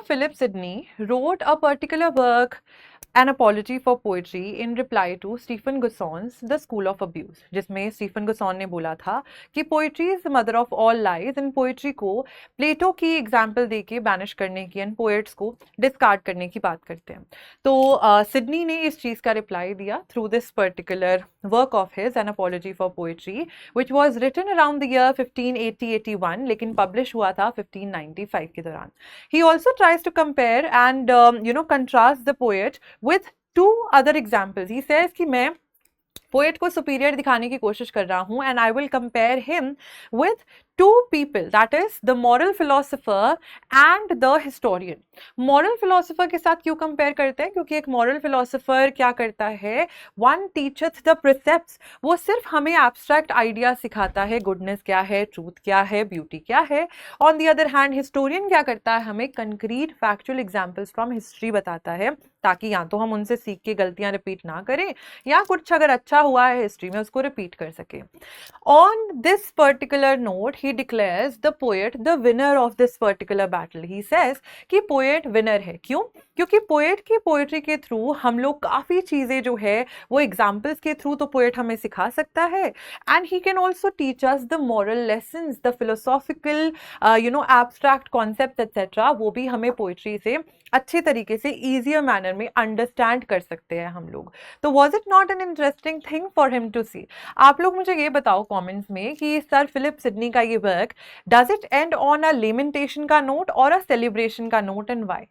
Philip Sidney wrote a particular work, An Apology for Poetry, in reply to Stephen Gusson's The School of Abuse, जिसमें Stephen गुसॉन ने बोला था कि poetry is the mother of all lies, and poetry को प्लेटो की example देके banish करने की एंड पोएट्स को डिस्कार्ड करने की बात करते हैं। तो सिडनी ने इस चीज़ का रिप्लाई दिया through this particular work of his, an apology for poetry, which was written around the year 1580-81, लेकिन पब्लिश हुआ था 1595 के दौरान। He also tries to compare and contrast the poet with two other examples. He says कि मैं poet को superior दिखाने की कोशिश कर रहा हूं, and I will compare him with to people, that is the moral philosopher and the historian. Moral philosopher के साथ क्यों कंपेयर करते हैं? क्योंकि एक मॉरल फिलोसोफर क्या करता है, वन टीचर्स द प्रिसेप्ट्स, वो सिर्फ हमें एब्स्ट्रैक्ट आइडिया सिखाता है, गुडनेस क्या है, ट्रूथ क्या है, ब्यूटी क्या है। On the other hand historian क्या करता है, हमें concrete factual examples from history बताता है, ताकि या तो हम उनसे सीख के गलतियां रिपीट ना करें, या कुछ अगर अच्छा हुआ है हिस्ट्री में उसको रिपीट कर सके। On this particular note he declares the poet the winner of this particular battle. He says कि पोएट विनर है। क्यों? क्योंकि पोएट की पोएट्री के थ्रू हम लोग काफ़ी चीज़ें जो है वो एग्जाम्पल्स के थ्रू तो पोएट हमें सिखा सकता है, and he can also teach us the moral lessons, the philosophical abstract concept etcetera, वो भी हमें पोएट्री से अच्छे तरीके से ईजियर मैनर में अंडरस्टैंड कर सकते हैं हम लोग। तो was it not an interesting thing for him to see? आप लोग मुझे ये बताओ कमेंट्स में कि सर फिलिप सिडनी का ये work, does it and on a lamentation का नोट और अ सेलिब्रेशन का नोट, एंड वाई?